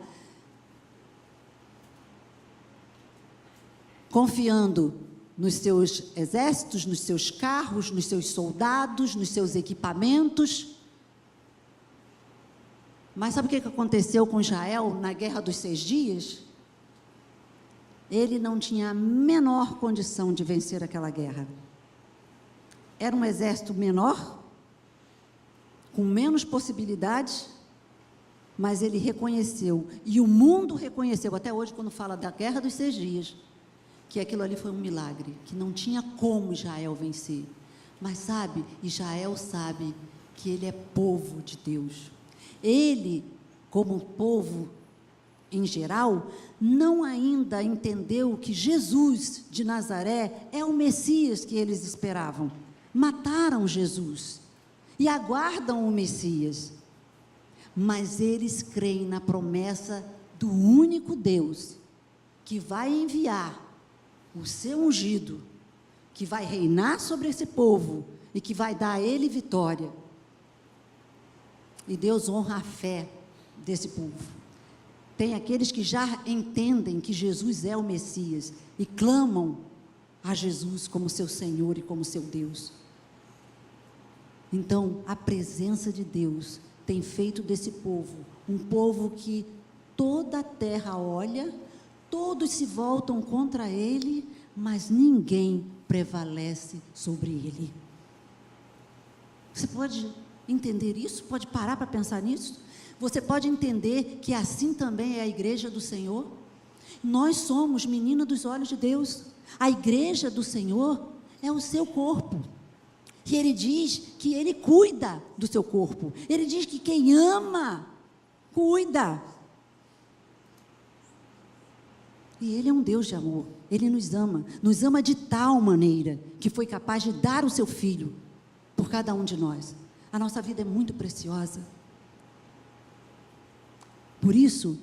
confiando nos seus exércitos, nos seus carros, nos seus soldados, nos seus equipamentos. Mas sabe o que aconteceu com Israel na Guerra dos 6 Dias? Ele não tinha a menor condição de vencer aquela guerra. Era um exército menor, com menos possibilidades, mas ele reconheceu, e o mundo reconheceu, até hoje, quando fala da Guerra dos 6 Dias, que aquilo ali foi um milagre, que não tinha como Israel vencer. Mas sabe, Israel sabe que ele é povo de Deus. Ele, como povo em geral, não ainda entendeu que Jesus de Nazaré é o Messias que eles esperavam. Mataram Jesus e aguardam o Messias, mas eles creem na promessa do único Deus que vai enviar o seu ungido, que vai reinar sobre esse povo e que vai dar a ele vitória. E Deus honra a fé desse povo. Tem aqueles que já entendem que Jesus é o Messias e clamam a Jesus como seu Senhor e como seu Deus. Então, a presença de Deus tem feito desse povo um povo que toda a terra olha, Todos se voltam contra ele, mas ninguém prevalece sobre ele. Você pode entender isso? Pode parar para pensar nisso? Você pode entender que assim também é a igreja do Senhor? Nós somos menina dos olhos de Deus. A igreja do Senhor é o seu corpo. E ele diz que ele cuida do seu corpo. Ele diz que quem ama, cuida. E ele é um Deus de amor. Ele nos ama de tal maneira que foi capaz de dar o seu filho por cada um de nós. A nossa vida é muito preciosa. Por isso,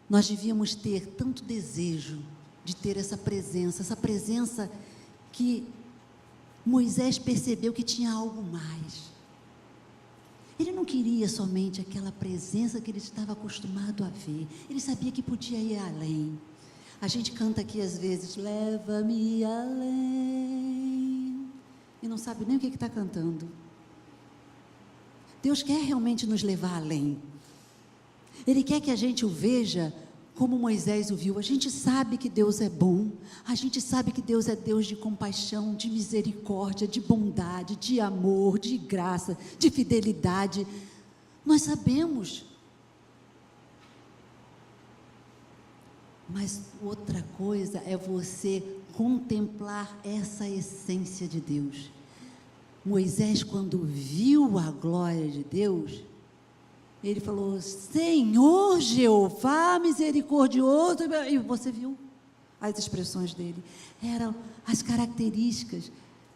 nós devíamos ter tanto desejo de ter essa presença que Moisés percebeu que tinha algo mais. Ele não queria somente aquela presença que ele estava acostumado a ver. Ele sabia que podia ir além. A gente canta aqui às vezes, leva-me além, e não sabe nem o que está cantando. Deus quer realmente nos levar além. Ele quer que a gente o veja como Moisés o viu. A gente sabe que Deus é bom, a gente sabe que Deus é Deus de compaixão, de misericórdia, de bondade, de amor, de graça, de fidelidade. Nós sabemos. Mas outra coisa é você contemplar essa essência de Deus. Moisés, quando viu a glória de Deus, ele falou, Senhor Jeová misericordioso, e você viu as expressões dele, eram as características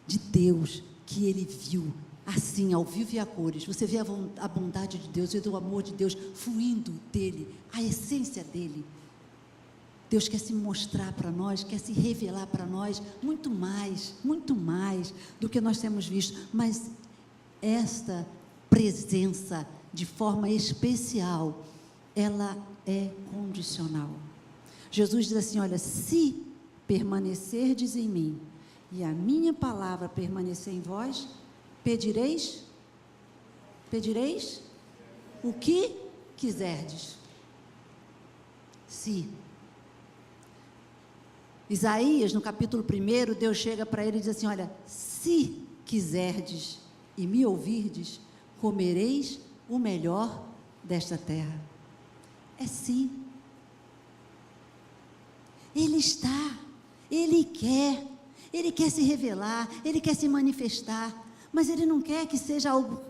de Deus que ele viu, assim, ao vivo e a cores. Você vê a bondade de Deus, o amor de Deus fluindo dele, a essência dele. Deus quer se mostrar para nós, quer se revelar para nós muito mais do que nós temos visto, mas esta presença de forma especial, ela é condicional. Jesus diz assim, olha, se permanecerdes em mim e a minha palavra permanecer em vós, pedireis o que quiserdes. Se Isaías, no capítulo 1, Deus chega para ele e diz assim, olha, se quiserdes e me ouvirdes, comereis o melhor desta terra. É sim. Ele está, Ele quer se revelar, Ele quer se manifestar, mas Ele não quer que seja algo,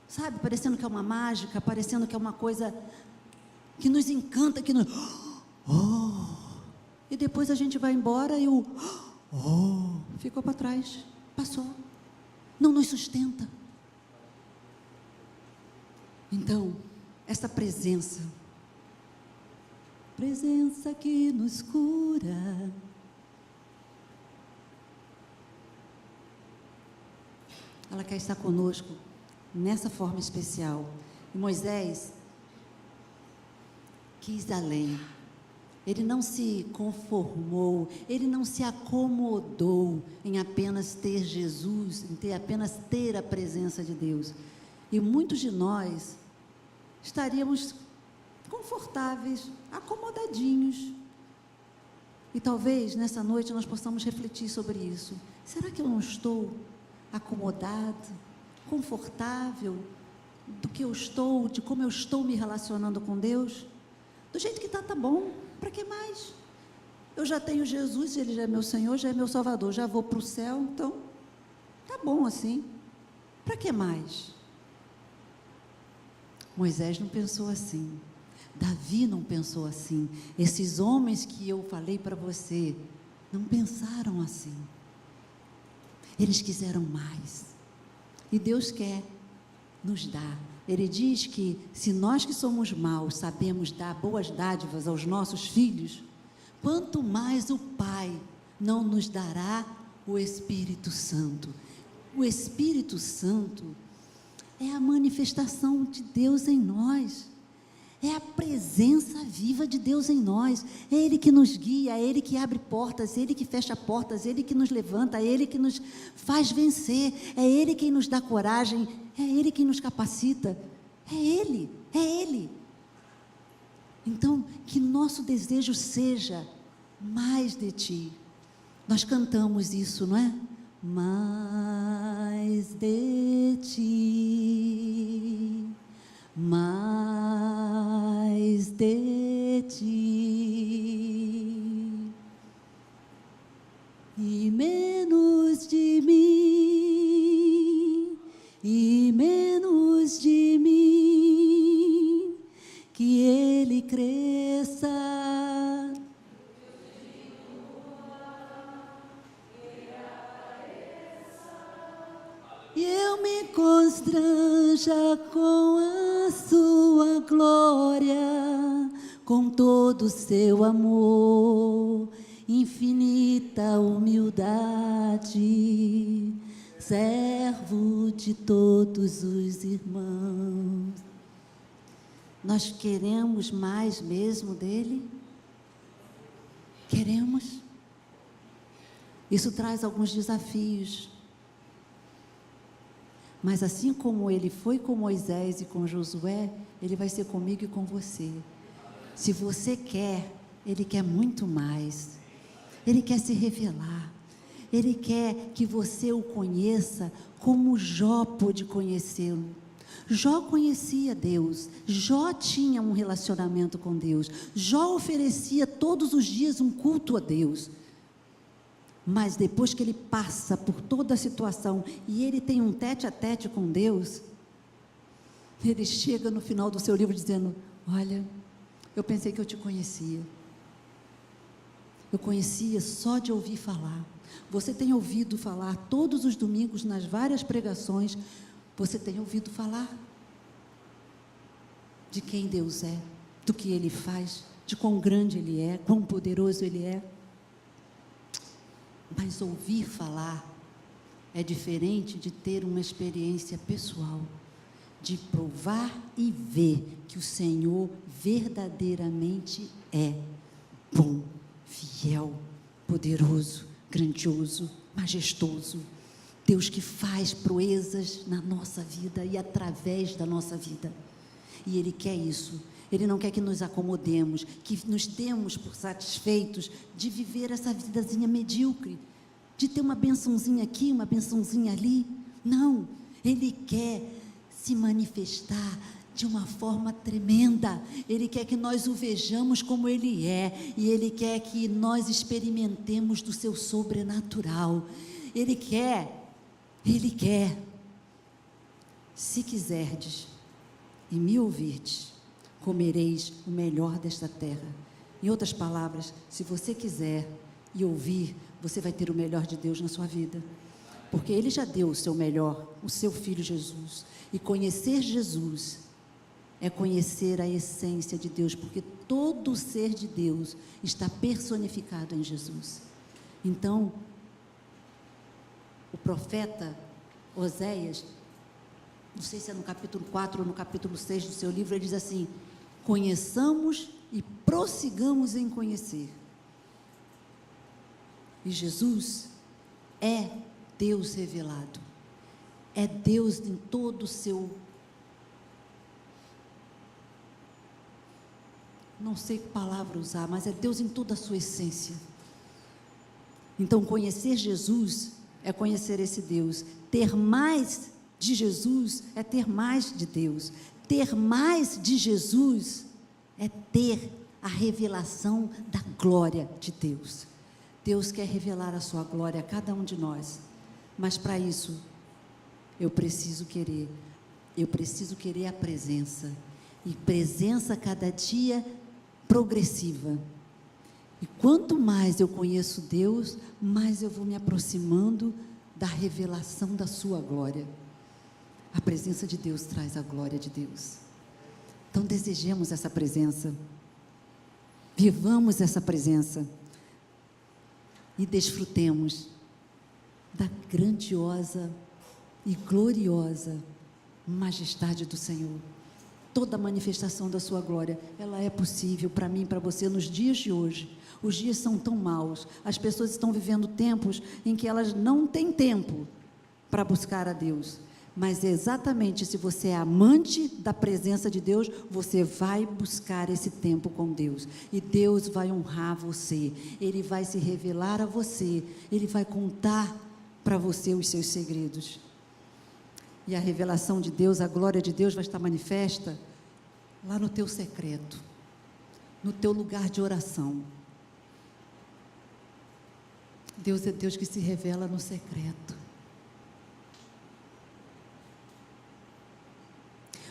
sabe, parecendo que é uma mágica, parecendo que é uma coisa que nos encanta, que nos... E depois a gente vai embora e ficou para trás, passou, não nos sustenta. Então, essa presença que nos cura, ela quer estar conosco nessa forma especial. E Moisés quis além. Ele não se conformou, ele não se acomodou em apenas ter Jesus, em apenas ter a presença de Deus. E muitos de nós estaríamos confortáveis, acomodadinhos. E talvez nessa noite nós possamos refletir sobre isso. Será que eu não estou acomodado, confortável do que eu estou, de como eu estou me relacionando com Deus? Do jeito que está, tá bom. Para que mais? Eu já tenho Jesus, Ele já é meu Senhor, já é meu Salvador, já vou para o céu, então, tá bom assim. Para que mais? Moisés não pensou assim, Davi não pensou assim, esses homens que eu falei para você, não pensaram assim. Eles quiseram mais, e Deus quer nos dar. Ele diz que se nós que somos maus sabemos dar boas dádivas aos nossos filhos, quanto mais o Pai não nos dará o Espírito Santo. O Espírito Santo é a manifestação de Deus em nós, é a presença viva de Deus em nós, é Ele que nos guia, é Ele que abre portas, é Ele que fecha portas, é Ele que nos levanta, é Ele que nos faz vencer, é Ele quem nos dá coragem, é Ele quem nos capacita, é Ele. Então, que nosso desejo seja mais de ti. Nós cantamos isso, não é? Mais de ti, mais de ti, e menos de mim, e menos de mim, que ele cresça. E eu me constranja com a sua glória, com todo o seu amor, infinita humildade, servo de todos os irmãos. Nós queremos mais mesmo dele? Queremos? Isso traz alguns desafios. Mas assim como ele foi com Moisés e com Josué, ele vai ser comigo e com você. Se você quer, ele quer muito mais. Ele quer se revelar. Ele quer que você o conheça como Jó pôde conhecê-lo. Jó conhecia Deus. Jó tinha um relacionamento com Deus. Jó oferecia todos os dias um culto a Deus. Mas depois que ele passa por toda a situação e ele tem um tete a tete com Deus, ele chega no final do seu livro dizendo: olha, eu pensei que eu te conhecia. Eu conhecia só de ouvir falar. Você tem ouvido falar todos os domingos nas várias pregações. Você tem ouvido falar de quem Deus é, do que Ele faz, de quão grande Ele é, quão poderoso Ele é. Mas ouvir falar é diferente de ter uma experiência pessoal, de provar e ver que o Senhor verdadeiramente é bom, fiel, poderoso, grandioso, majestoso. Deus que faz proezas na nossa vida e através da nossa vida. E Ele quer isso. Ele não quer que nos acomodemos, que nos demos por satisfeitos de viver essa vidazinha medíocre, de ter uma bençãozinha aqui, uma bençãozinha ali. Não, Ele quer se manifestar de uma forma tremenda. Ele quer que nós o vejamos como Ele é, e Ele quer que nós experimentemos do seu sobrenatural. Ele quer, se quiserdes e me ouvirdes, comereis o melhor desta terra. Em outras palavras, se você quiser e ouvir, você vai ter o melhor de Deus na sua vida, porque Ele já deu o seu melhor, o seu Filho Jesus. E conhecer Jesus é conhecer a essência de Deus, porque todo o ser de Deus está personificado em Jesus. Então, o profeta Oséias, não sei se é no capítulo 4 ou no capítulo 6 do seu livro, ele diz assim: conheçamos e prossigamos em conhecer. E Jesus é Deus revelado, é Deus em todo o seu, não sei que palavra usar, mas é Deus em toda a sua essência. Então, conhecer Jesus é conhecer esse Deus. Ter mais de Jesus é ter mais de Deus. Ter mais de Jesus é ter a revelação da glória de Deus. Deus quer revelar a sua glória a cada um de nós, mas para isso eu preciso querer a presença, e presença cada dia progressiva. E quanto mais eu conheço Deus, mais eu vou me aproximando da revelação da sua glória. A presença de Deus traz a glória de Deus. Então desejemos essa presença, vivamos essa presença e desfrutemos da grandiosa e gloriosa majestade do Senhor. Toda a manifestação da sua glória, ela é possível para mim e para você nos dias de hoje. Os dias são tão maus, as pessoas estão vivendo tempos em que elas não têm tempo para buscar a Deus. Mas exatamente se você é amante da presença de Deus, você vai buscar esse tempo com Deus. E Deus vai honrar você. Ele vai se revelar a você. Ele vai contar para você os seus segredos. E a revelação de Deus, a glória de Deus vai estar manifesta lá no teu secreto, no teu lugar de oração. Deus é Deus que se revela no secreto.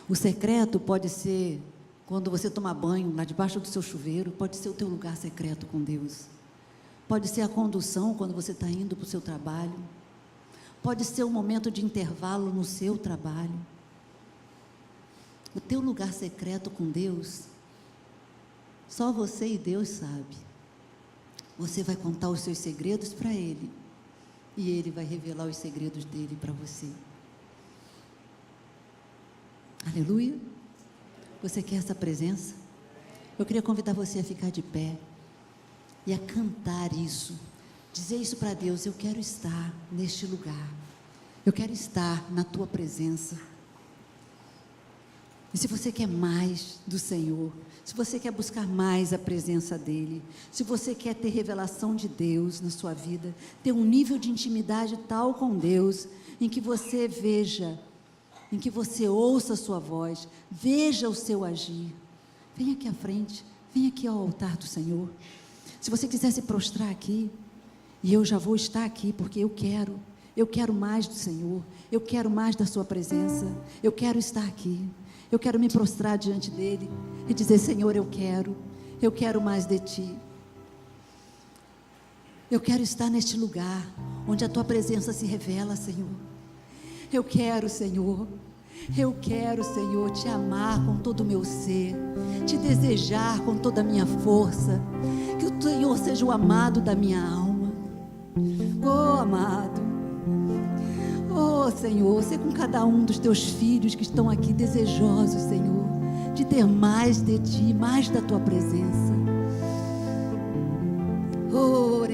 O secreto pode ser quando você toma banho lá debaixo do seu chuveiro, pode ser o teu lugar secreto com Deus. Pode ser a condução quando você está indo para o seu trabalho. Pode ser um momento de intervalo no seu trabalho. O teu lugar secreto com Deus, só você e Deus sabe. Você vai contar os seus segredos para Ele, e Ele vai revelar os segredos dele para você. Aleluia. Você quer essa presença? Eu queria convidar você a ficar de pé e a cantar isso, dizer isso para Deus: eu quero estar neste lugar, eu quero estar na tua presença. E se você quer mais do Senhor, se você quer buscar mais a presença dEle, se você quer ter revelação de Deus na sua vida, ter um nível de intimidade tal com Deus, em que você veja, em que você ouça a sua voz, veja o seu agir, vem aqui à frente, vem aqui ao altar do Senhor. Se você quiser se prostrar aqui, e eu já vou estar aqui, porque eu quero mais do Senhor, eu quero mais da sua presença, eu quero estar aqui, eu quero me prostrar diante dEle, e dizer: Senhor, eu quero mais de Ti, eu quero estar neste lugar, onde a Tua presença se revela, Senhor. Eu quero, Senhor, Te amar com todo o meu ser, Te desejar com toda a minha força, que o Senhor seja o amado da minha alma. Oh, amado, oh, Senhor, ser com cada um dos Teus filhos que estão aqui desejosos, Senhor, de ter mais de Ti, mais da Tua presença. Oh,